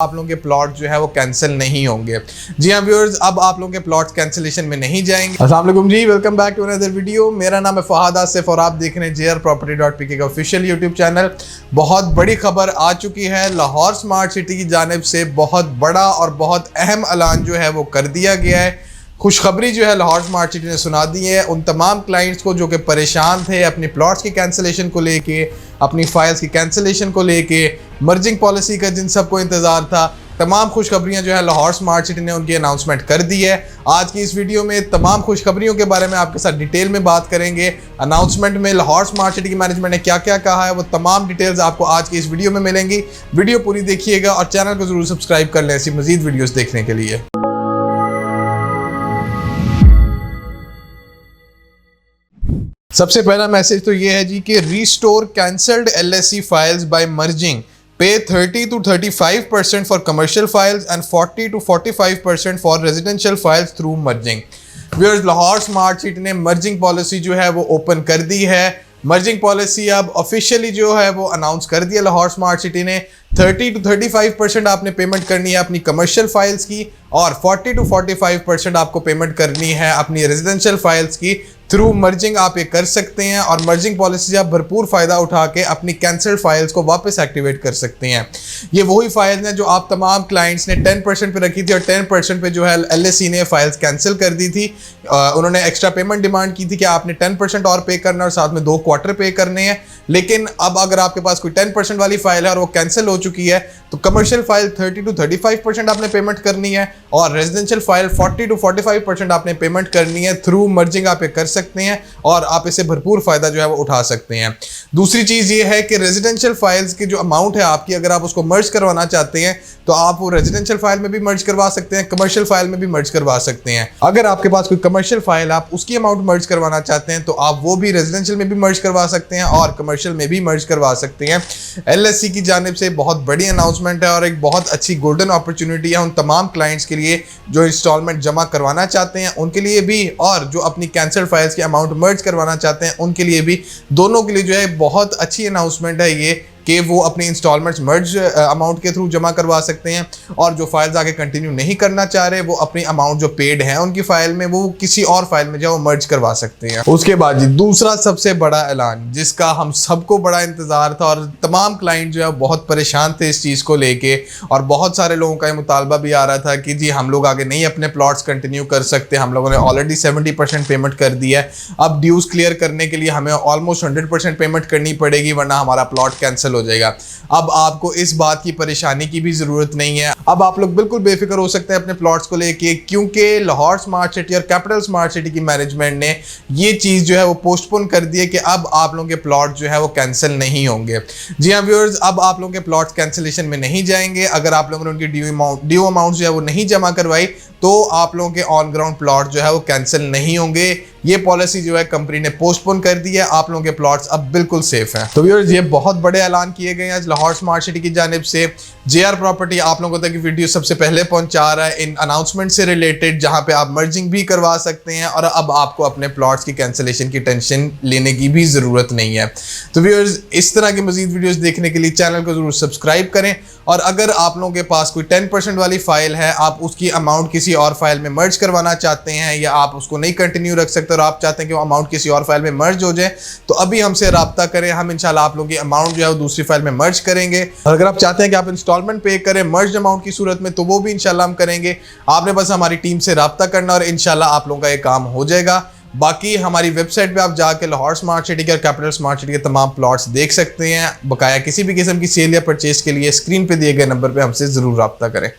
आप लोगों के प्लॉट जो है वो कैंसिल नहीं होंगे। जी हाँ व्यूअर्स, अब आप लोगों के प्लॉट्स कैंसिलेशन में नहीं जाएंगे। अस्सलाम वालेकुम जी, welcome back to another video. मेरा नाम है फहाद आसिफ और आप देख रहे हैं jrproperty.pk का ऑफिशियल यूट्यूब चैनल। बहुत बड़ी खबर आ चुकी है, लाहौर स्मार्ट सिटी की जानिब से बहुत बड़ा और बहुत अहम ऐलान जो है वो कर दिया गया है। खुशखबरी जो है लाहौर स्मार्ट सिटी ने सुना दी है उन तमाम क्लाइंट्स को जो कि परेशान थे अपनी प्लॉट्स की कैंसिलेशन को लेके, अपनी फाइल्स की कैंसिलेशन को लेके, मर्जिंग पॉलिसी का जिन सबको इंतज़ार था। तमाम खुशखबरियां जो है लाहौर स्मार्ट सिटी ने उनकी अनाउंसमेंट कर दी है। आज की इस वीडियो में तमाम खुशखबरियों के बारे में आपके साथ डिटेल में बात करेंगे। अनाउंसमेंट में लाहौर स्मार्ट सिटी की मैनेजमेंट ने क्या क्या कहा है वो तमाम डिटेल्स आपको आज की इस वीडियो में मिलेंगी। वीडियो पूरी देखिएगा और चैनल को जरूर सब्सक्राइब कर लें ऐसी मजीद वीडियोज़ देखने के लिए। सबसे पहला मैसेज तो ये है जी कि restore cancelled LSC files bye merging, पे 30 to 35% for commercial files and 40 to 45% for residential files through merging. Viewers, Lahore smart city ने मर्जिंग पॉलिसी जो है वो ओपन कर दी है। मर्जिंग पॉलिसी अब ऑफिशियली जो है वो अनाउंस कर दिया लाहौर स्मार्ट सिटी ने। 30 to 35% आपने पेमेंट करनी है अपनी कमर्शियल फाइल्स की और 40 to 45% आपको पेमेंट करनी है अपनी रेजिडेंशियल फाइल्स की। थ्रू मर्जिंग आप ये कर सकते हैं और मर्जिंग पॉलिसी से आप भरपूर फ़ायदा उठा के अपनी कैंसल्ड फाइल्स को वापस एक्टिवेट कर सकते हैं। ये वही फाइल्स हैं जो आप तमाम क्लाइंट्स ने 10% पे रखी थी और 10% पे जो है LSC ने फाइल्स कैंसिल कर दी थी। उन्होंने एक्स्ट्रा पेमेंट डिमांड की थी कि आपने 10% और पे करना और साथ में 2 क्वार्टर पे करने हैं। लेकिन अब अगर आपके पास कोई 10% वाली फाइल है और वो कैंसिल हो चुकी है तो कमर्शियल फाइल 30 to 35% आपने पेमेंट करनी है और रेजिडेंशियल फाइल 40 to 45% आपने पेमेंट करनी है। थ्रू मर्जिंग आप ये कर सकते हैं और आप इसे भरपूर फायदा जो है वो उठा सकते हैं। दूसरी चीज़ ये है कि रेजिडेंशियल फाइल्स की जो अमाउंट है आपकी, अगर आप उसको मर्ज करवाना चाहते हैं तो आप वो रेजिडेंशियल फाइल में भी मर्ज करवा सकते हैं, कमर्शियल फाइल में भी मर्ज करवा सकते हैं। अगर आपके पास कोई कमर्शियल फाइल आप उसकी अमाउंट मर्ज करवाना चाहते हैं तो आप वो भी रेजिडेंशियल में भी मर्ज करवा सकते हैं और कमर्शियल में भी मर्ज करवा सकते हैं। LSC की जानिब से बहुत बड़ी अनाउंसमेंट है और एक बहुत अच्छी गोल्डन अपॉर्चुनिटी है उन तमाम क्लाइंट्स के लिए जो इंस्टॉलमेंट जमा करवाना चाहते हैं उनके लिए भी, और जो अपनी कैंसल्ड फाइल्स की अमाउंट मर्ज करवाना चाहते हैं उनके लिए भी। दोनों के लिए जो है बहुत अच्छी अनाउंसमेंट है ये कि वो अपनी इंस्टॉलमेंट्स मर्ज अमाउंट के थ्रू जमा करवा सकते हैं और जो फाइल्स आगे कंटिन्यू नहीं करना चाह रहे वो अपनी अमाउंट जो पेड है उनकी फाइल में वो किसी और फाइल में जो मर्ज करवा सकते हैं। उसके बाद जी दूसरा सबसे बड़ा ऐलान जिसका हम सबको बड़ा इंतजार था और तमाम क्लाइंट जो है बहुत परेशान थे इस चीज़ को लेके और बहुत सारे लोगों का ये मुतालबा भी आ रहा था कि जी हम लोग आगे नहीं अपने प्लॉट्स कंटिन्यू कर सकते, हम लोगों ने ऑलरेडी 70% पेमेंट कर दिया है, अब ड्यूज क्लियर करने के लिए हमें ऑलमोस्ट 100% पेमेंट करनी पड़ेगी वरना हमारा प्लॉट कैंसिल हो जाएगा। अब आपको इस बात की परेशानी की भी जरूरत नहीं है। अब आप लोग बिल्कुल बेफिक्र हो सकते हैं अपने प्लॉट्स को लेके, क्योंकि लाहौर स्मार्ट सिटी और कैपिटल स्मार्ट सिटी की मैनेजमेंट ने ये चीज़ जो है वो पोस्टपोन कर दी है कि अब आप लोगों के प्लॉट जो है वो कैंसिल नहीं होंगे। जी हाँ व्यूअर्स, अब आप लोगों के प्लॉट्स कैंसिलेशन में नहीं जाएंगे। अगर आप लोगों ने उनकी ड्यू अमाउंट जो है वो नहीं जमा करवाई तो आप लोगों के ऑन ग्राउंड प्लॉट जो है वो कैंसिल नहीं होंगे। ये पॉलिसी जो है कंपनी ने पोस्टपोन कर दी है। आप लोगों के प्लॉट्स अब बिल्कुल सेफ हैं। तो व्यूअर्स, ये बहुत बड़े ऐलान किए गए हैं आज लाहौर स्मार्ट सिटी की जानिब से। JR प्रॉपर्टी आप लोगों तक वीडियो सबसे पहले पहुंचा रहा है इन अनाउंसमेंट से रिलेटेड, जहां पे आप मर्जिंग भी करवा सकते हैं और अब आपको अपने प्लॉट्स की कैंसिलेशन की टेंशन लेने की भी ज़रूरत नहीं है। तो व्यूअर्स, इस तरह की मजीद वीडियोस देखने के लिए चैनल को ज़रूर सब्सक्राइब करें और अगर आप लोगों के पास कोई 10% वाली फाइल है, आप उसकी अमाउंट किसी और फाइल में मर्ज करवाना चाहते हैं या आप उसको नहीं कंटिन्यू रख सकते और आप चाहते हैं कि वो अमाउंट किसी और फाइल में मर्ज हो जाए तो अभी हमसे रब्ता करें। हम इंशाल्लाह आप लोगों की अमाउंट जो है वो दूसरी फाइल में मर्ज करेंगे। और अगर आप चाहते हैं कि आप इंस्टॉलमेंट पे करें मर्ज अमाउंट की सूरत में तो वो भी इंशाल्लाह हम करेंगे। आपने बस हमारी टीम से रब्ता करना और इंशाल्लाह आप लोगों का ये काम हो जाएगा। बाकी हमारी वेबसाइट पे आप जाके लाहौर स्मार्ट सिटी के और कैपिटल स्मार्ट सिटी के तमाम प्लॉट्स देख सकते हैं। बकाया किसी भी किस्म की सेल या परचेज के लिए स्क्रीन पे दिए गए नंबर पे हमसे ज़रूर रब्ता करें।